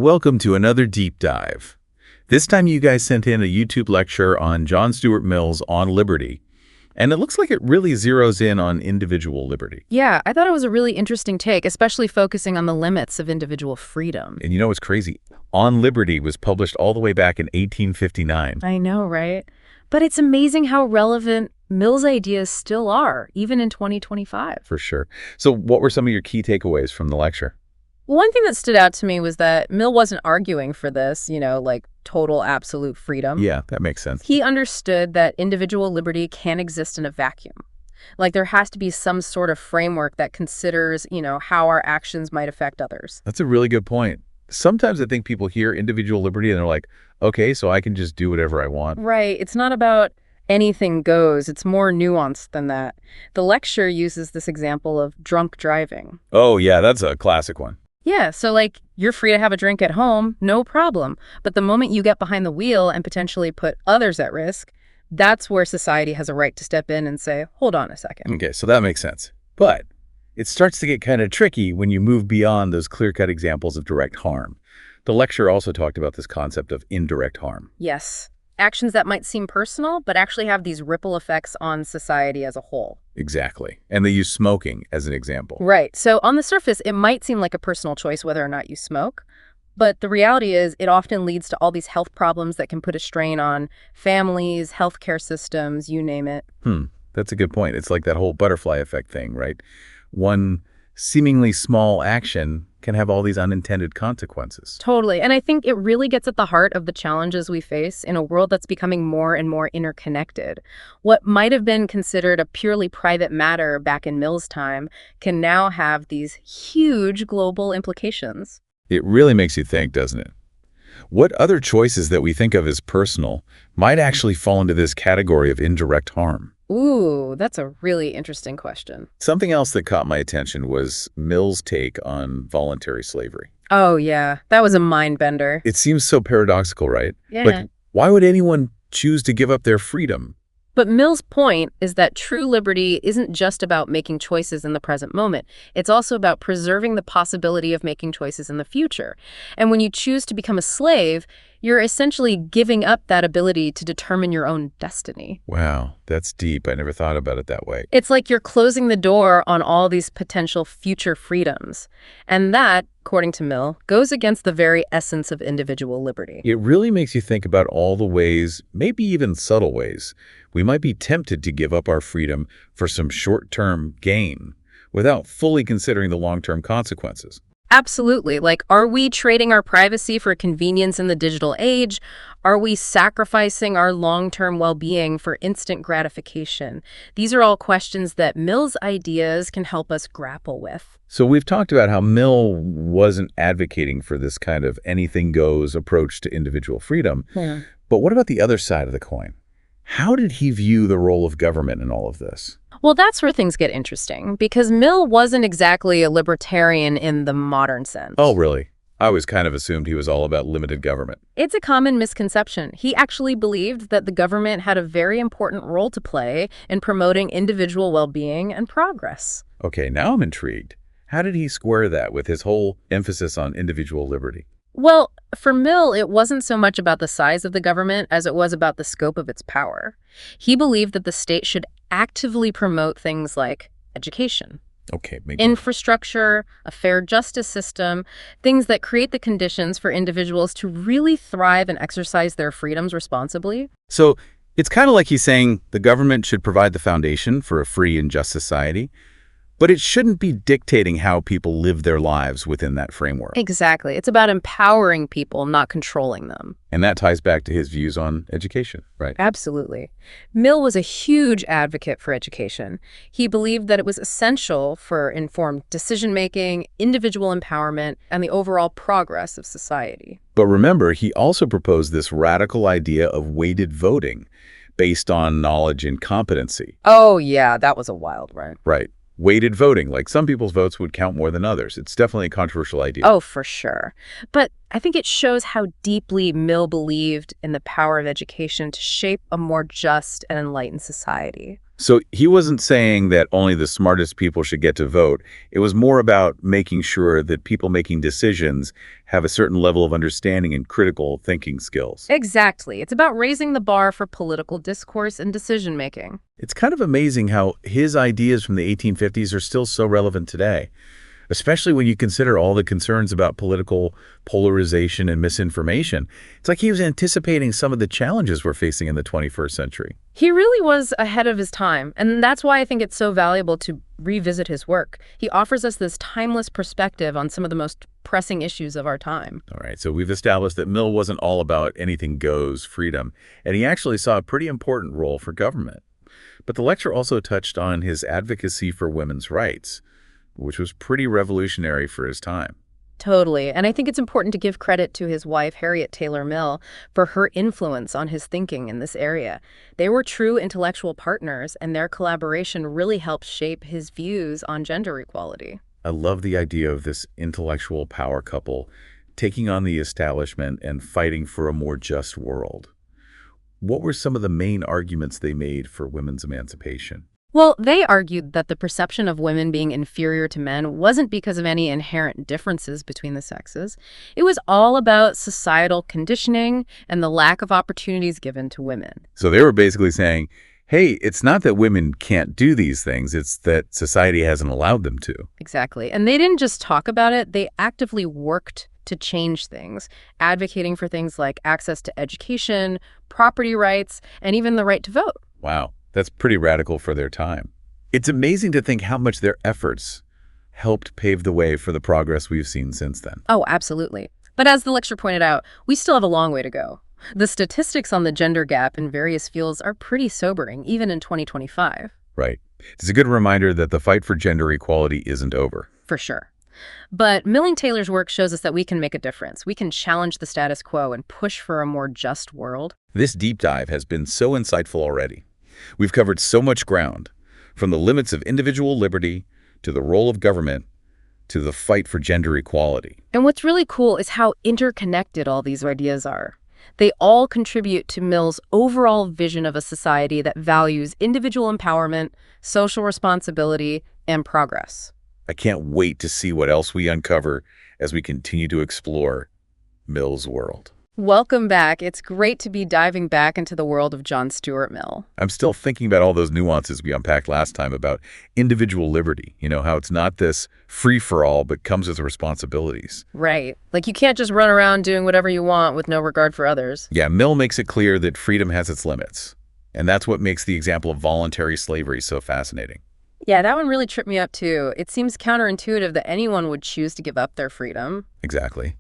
Welcome to another deep dive. This time you guys sent in a YouTube lecture on John Stuart Mill's On Liberty, and it looks like it really zeroes in on individual liberty. Yeah, I thought it was a really interesting take, especially focusing on the limits of individual freedom. And you know what's crazy? On Liberty was published all the way back in 1859. I know, right? But it's amazing how relevant Mill's ideas still are, even in 2025. For sure. So what were some of your key takeaways from the lecture? One thing that stood out to me was that Mill wasn't arguing for this, like total absolute freedom. Yeah, that makes sense. He understood that individual liberty can't exist in a vacuum. Like there has to be some sort of framework that considers, how our actions might affect others. That's a really good point. Sometimes I think people hear individual liberty and they're like, okay, so I can just do whatever I want. Right. It's not about anything goes. It's more nuanced than that. The lecture uses this example of drunk driving. Oh, yeah, that's a classic one. Yeah, so you're free to have a drink at home, no problem. But the moment you get behind the wheel and potentially put others at risk, that's where society has a right to step in and say, hold on a second. Okay, so that makes sense. But it starts to get kind of tricky when you move beyond those clear-cut examples of direct harm. The lecture also talked about this concept of indirect harm. Yes, actions that might seem personal, but actually have these ripple effects on society as a whole. Exactly. And they use smoking as an example. Right. So on the surface, it might seem like a personal choice whether or not you smoke. But the reality is it often leads to all these health problems that can put a strain on families, healthcare systems, you name it. That's a good point. It's like that whole butterfly effect thing, right? One seemingly small action can have all these unintended consequences. Totally. And I think it really gets at the heart of the challenges we face in a world that's becoming more and more interconnected. What might have been considered a purely private matter back in Mill's time can now have these huge global implications. It really makes you think, doesn't it? What other choices that we think of as personal might actually fall into this category of indirect harm? Ooh, that's a really interesting question. Something else that caught my attention was Mill's take on voluntary slavery. Oh, yeah. That was a mind bender. It seems so paradoxical, right? Yeah. Like, why would anyone choose to give up their freedom? But Mill's point is that true liberty isn't just about making choices in the present moment. It's also about preserving the possibility of making choices in the future. And when you choose to become a slave, you're essentially giving up that ability to determine your own destiny. Wow, that's deep. I never thought about it that way. It's like you're closing the door on all these potential future freedoms. And that, according to Mill, goes against the very essence of individual liberty. It really makes you think about all the ways, maybe even subtle ways, we might be tempted to give up our freedom for some short-term gain without fully considering the long-term consequences. Absolutely. Are we trading our privacy for convenience in the digital age? Are we sacrificing our long-term well-being for instant gratification? These are all questions that Mill's ideas can help us grapple with. So we've talked about how Mill wasn't advocating for this kind of anything-goes approach to individual freedom. But what about the other side of the coin? How did he view the role of government in all of this? Well, that's where things get interesting, because Mill wasn't exactly a libertarian in the modern sense. Oh, really? I always kind of assumed he was all about limited government. It's a common misconception. He actually believed that the government had a very important role to play in promoting individual well-being and progress. Okay, now I'm intrigued. How did he square that with his whole emphasis on individual liberty? Well, for Mill, it wasn't so much about the size of the government as it was about the scope of its power. He believed that the state should actively promote things like education, infrastructure, a fair justice system, things that create the conditions for individuals to really thrive and exercise their freedoms responsibly. So it's kind of like he's saying the government should provide the foundation for a free and just society, but it shouldn't be dictating how people live their lives within that framework. Exactly. It's about empowering people, not controlling them. And that ties back to his views on education, right? Absolutely. Mill was a huge advocate for education. He believed that it was essential for informed decision-making, individual empowerment, and the overall progress of society. But remember, he also proposed this radical idea of weighted voting based on knowledge and competency. Oh, yeah, that was a wild one. Right. Weighted voting, like some people's votes would count more than others. It's definitely a controversial idea. Oh, for sure. But I think it shows how deeply Mill believed in the power of education to shape a more just and enlightened society. So he wasn't saying that only the smartest people should get to vote. It was more about making sure that people making decisions have a certain level of understanding and critical thinking skills. Exactly. It's about raising the bar for political discourse and decision-making. It's kind of amazing how his ideas from the 1850s are still so relevant today, especially when you consider all the concerns about political polarization and misinformation. It's like he was anticipating some of the challenges we're facing in the 21st century. He really was ahead of his time, and that's why I think it's so valuable to revisit his work. He offers us this timeless perspective on some of the most pressing issues of our time. All right, so we've established that Mill wasn't all about anything goes freedom, and he actually saw a pretty important role for government. But the lecture also touched on his advocacy for women's rights, which was pretty revolutionary for his time. Totally. And I think it's important to give credit to his wife, Harriet Taylor Mill, for her influence on his thinking in this area. They were true intellectual partners, and their collaboration really helped shape his views on gender equality. I love the idea of this intellectual power couple taking on the establishment and fighting for a more just world. What were some of the main arguments they made for women's emancipation? Well, they argued that the perception of women being inferior to men wasn't because of any inherent differences between the sexes. It was all about societal conditioning and the lack of opportunities given to women. So they were basically saying, hey, it's not that women can't do these things, it's that society hasn't allowed them to. Exactly. And they didn't just talk about it, they actively worked to change things, advocating for things like access to education, property rights, and even the right to vote. Wow. That's pretty radical for their time. It's amazing to think how much their efforts helped pave the way for the progress we've seen since then. Oh, absolutely. But as the lecture pointed out, we still have a long way to go. The statistics on the gender gap in various fields are pretty sobering, even in 2025. Right. It's a good reminder that the fight for gender equality isn't over. For sure. But Milling Taylor's work shows us that we can make a difference. We can challenge the status quo and push for a more just world. This deep dive has been so insightful already. We've covered so much ground, from the limits of individual liberty to the role of government to the fight for gender equality. And what's really cool is how interconnected all these ideas are. They all contribute to Mill's overall vision of a society that values individual empowerment, social responsibility, and progress. I can't wait to see what else we uncover as we continue to explore Mill's world. Welcome back. It's great to be diving back into the world of John Stuart Mill. I'm still thinking about all those nuances we unpacked last time about individual liberty, how it's not this free-for-all, but comes with responsibilities. Right. Like you can't just run around doing whatever you want with no regard for others. Yeah, Mill makes it clear that freedom has its limits. And that's what makes the example of voluntary slavery so fascinating. Yeah, that one really tripped me up too. It seems counterintuitive that anyone would choose to give up their freedom. Exactly.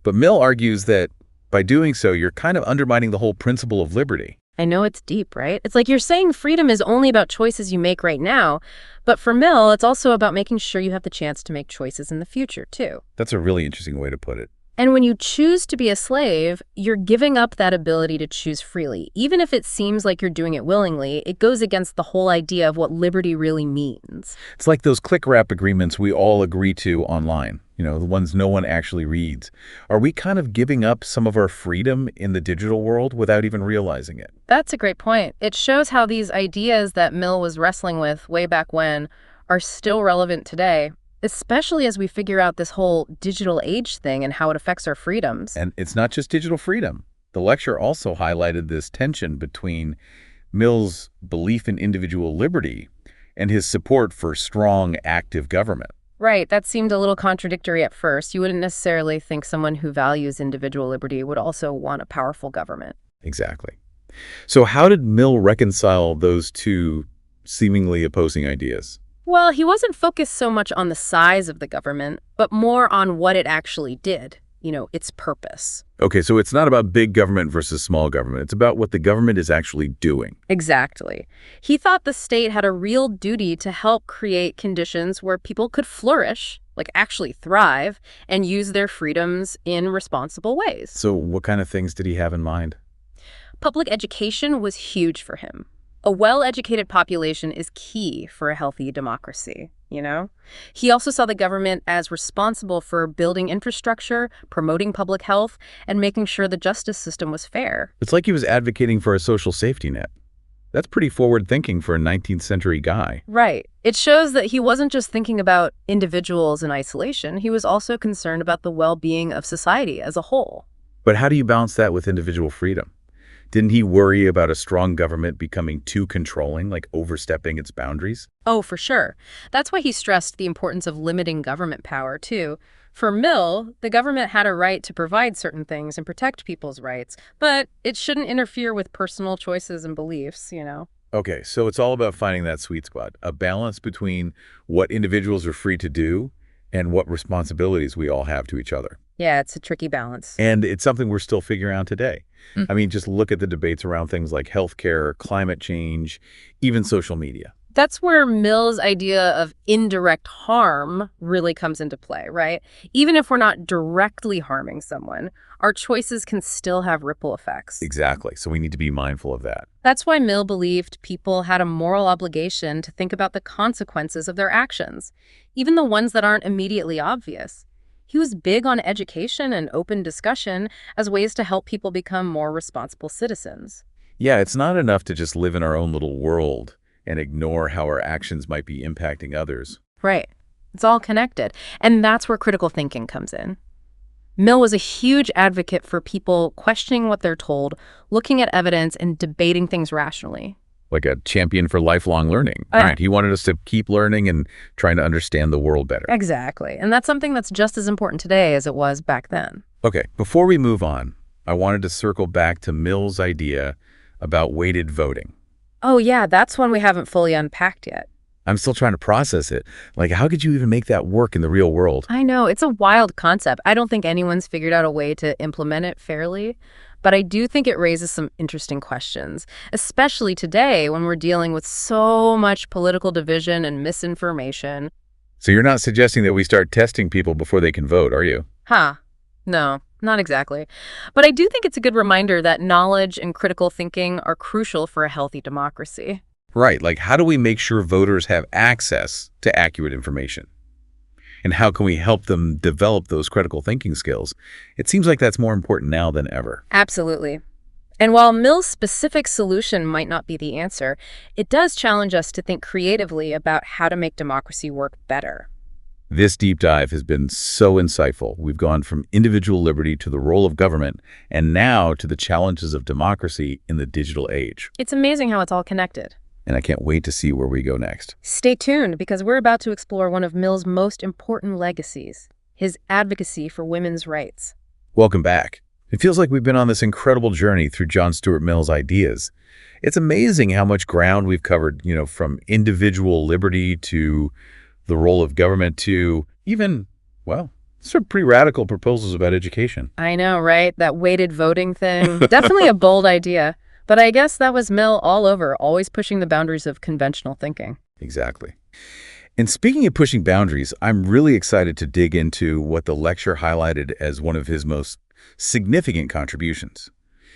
But Mill argues that by doing so, you're kind of undermining the whole principle of liberty. I know it's deep, right? It's like you're saying freedom is only about choices you make right now, but for Mill, it's also about making sure you have the chance to make choices in the future, too. That's a really interesting way to put it. And when you choose to be a slave, you're giving up that ability to choose freely. Even if it seems like you're doing it willingly, it goes against the whole idea of what liberty really means. It's like those click-wrap agreements we all agree to online, the ones no one actually reads. Are we kind of giving up some of our freedom in the digital world without even realizing it? That's a great point. It shows how these ideas that Mill was wrestling with way back when are still relevant today, especially as we figure out this whole digital age thing and how it affects our freedoms. And it's not just digital freedom. The lecture also highlighted this tension between Mill's belief in individual liberty and his support for strong, active government. Right. That seemed a little contradictory at first. You wouldn't necessarily think someone who values individual liberty would also want a powerful government. Exactly. So how did Mill reconcile those two seemingly opposing ideas? Well, he wasn't focused so much on the size of the government, but more on what it actually did, its purpose. Okay, so it's not about big government versus small government. It's about what the government is actually doing. Exactly. He thought the state had a real duty to help create conditions where people could flourish, like actually thrive, and use their freedoms in responsible ways. So what kind of things did he have in mind? Public education was huge for him. A well-educated population is key for a healthy democracy, He also saw the government as responsible for building infrastructure, promoting public health, and making sure the justice system was fair. It's like he was advocating for a social safety net. That's pretty forward thinking for a 19th century guy. Right. It shows that he wasn't just thinking about individuals in isolation, he was also concerned about the well-being of society as a whole. But how do you balance that with individual freedom? Didn't he worry about a strong government becoming too controlling, like overstepping its boundaries? Oh, for sure. That's why he stressed the importance of limiting government power, too. For Mill, the government had a right to provide certain things and protect people's rights, but it shouldn't interfere with personal choices and beliefs. Okay, so it's all about finding that sweet spot, a balance between what individuals are free to do and what responsibilities we all have to each other. Yeah, it's a tricky balance. And it's something we're still figuring out today. I mean, just look at the debates around things like healthcare, climate change, even social media. That's where Mill's idea of indirect harm really comes into play, right? Even if we're not directly harming someone, our choices can still have ripple effects. Exactly. So we need to be mindful of that. That's why Mill believed people had a moral obligation to think about the consequences of their actions, even the ones that aren't immediately obvious. He was big on education and open discussion as ways to help people become more responsible citizens. Yeah, it's not enough to just live in our own little world and ignore how our actions might be impacting others. Right. It's all connected. And that's where critical thinking comes in. Mill was a huge advocate for people questioning what they're told, looking at evidence, and debating things rationally. Like a champion for lifelong learning. Right. He wanted us to keep learning and trying to understand the world better. Exactly. And that's something that's just as important today as it was back then. Okay, before we move on, I wanted to circle back to Mill's idea about weighted voting. Oh, yeah, that's one we haven't fully unpacked yet. I'm still trying to process it. Like, how could you even make that work in the real world? I know. It's a wild concept. I don't think anyone's figured out a way to implement it fairly. But I do think it raises some interesting questions, especially today when we're dealing with so much political division and misinformation. So you're not suggesting that we start testing people before they can vote, are you? No, not exactly. But I do think it's a good reminder that knowledge and critical thinking are crucial for a healthy democracy. Right. Like, how do we make sure voters have access to accurate information? And how can we help them develop those critical thinking skills? It seems like that's more important now than ever. Absolutely. And while Mill's specific solution might not be the answer, it does challenge us to think creatively about how to make democracy work better. This deep dive has been so insightful. We've gone from individual liberty to the role of government, and now to the challenges of democracy in the digital age. It's amazing how it's all connected. And I can't wait to see where we go next. Stay tuned, because we're about to explore one of Mill's most important legacies, his advocacy for women's rights. Welcome back. It feels like we've been on this incredible journey through John Stuart Mill's ideas. It's amazing how much ground we've covered, from individual liberty to the role of government to even, some pretty radical proposals about education. I know, right? That weighted voting thing. Definitely a bold idea. But I guess that was Mill all over, always pushing the boundaries of conventional thinking. Exactly. And speaking of pushing boundaries, I'm really excited to dig into what the lecture highlighted as one of his most significant contributions: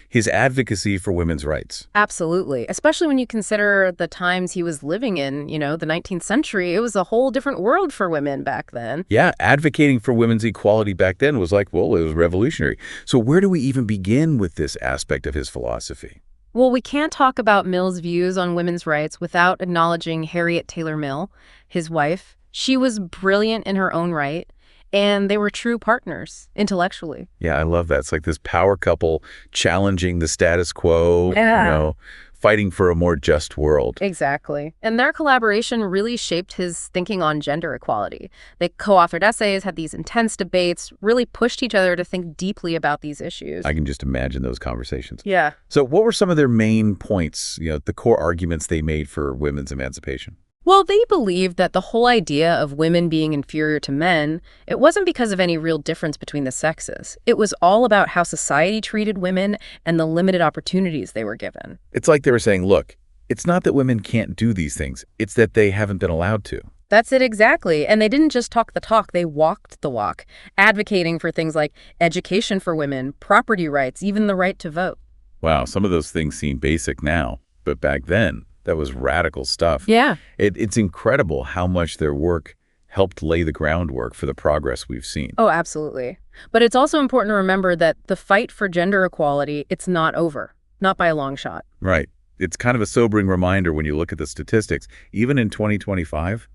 his advocacy for women's rights. Absolutely. Especially when you consider the times he was living in, the 19th century. It was a whole different world for women back then. Yeah, advocating for women's equality back then was it was revolutionary. So where do we even begin with this aspect of his philosophy? Well, we can't talk about Mill's views on women's rights without acknowledging Harriet Taylor Mill, his wife. She was brilliant in her own right, and they were true partners intellectually. Yeah, I love that. It's like this power couple challenging the status quo, fighting for a more just world. Exactly. And their collaboration really shaped his thinking on gender equality. They co-authored essays, had these intense debates, really pushed each other to think deeply about these issues. I can just imagine those conversations. Yeah. So what were some of their main points, the core arguments they made for women's emancipation? Well, they believed that the whole idea of women being inferior to men, it wasn't because of any real difference between the sexes. It was all about how society treated women and the limited opportunities they were given. It's like they were saying, look, it's not that women can't do these things. It's that they haven't been allowed to. That's it exactly. And they didn't just talk the talk, they walked the walk, advocating for things like education for women, property rights, even the right to vote. Wow, some of those things seem basic now, but back then, that was radical stuff. Yeah. It's incredible how much their work helped lay the groundwork for the progress we've seen. Oh, absolutely. But it's also important to remember that the fight for gender equality, it's not over. Not by a long shot. Right. It's kind of a sobering reminder when you look at the statistics. Even in 2025,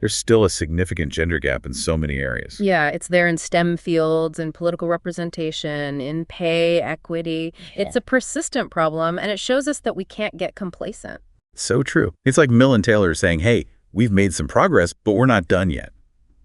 there's still a significant gender gap in so many areas. Yeah, it's there in STEM fields, in political representation, in pay, equity. It's a persistent problem, and it shows us that we can't get complacent. So true. It's like Mill and Taylor saying, hey, we've made some progress, but we're not done yet.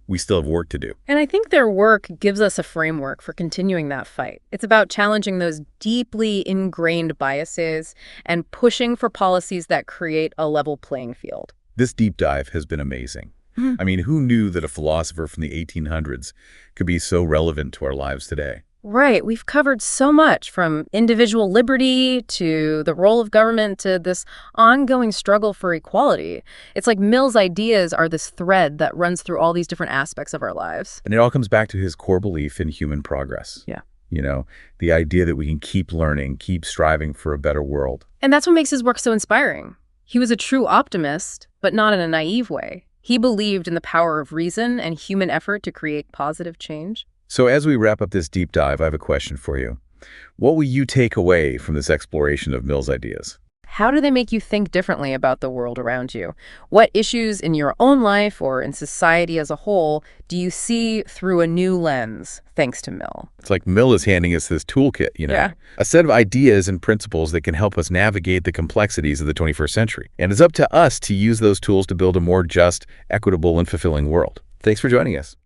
We still have work to do. And I think their work gives us a framework for continuing that fight. It's about challenging those deeply ingrained biases and pushing for policies that create a level playing field. This deep dive has been amazing. I mean, who knew that a philosopher from the 1800s could be so relevant to our lives today? Right. We've covered so much, from individual liberty to the role of government to this ongoing struggle for equality. It's like Mill's ideas are this thread that runs through all these different aspects of our lives. And it all comes back to his core belief in human progress. Yeah. You know, the idea that we can keep learning, keep striving for a better world. And that's what makes his work so inspiring. He was a true optimist, but not in a naive way. He believed in the power of reason and human effort to create positive change. So as we wrap up this deep dive, I have a question for you. What will you take away from this exploration of Mill's ideas? How do they make you think differently about the world around you? What issues in your own life or in society as a whole do you see through a new lens, thanks to Mill? It's like Mill is handing us this toolkit, you know, Yeah. a set of ideas and principles that can help us navigate the complexities of the 21st century. And it's up to us to use those tools to build a more just, equitable, and fulfilling world. Thanks for joining us.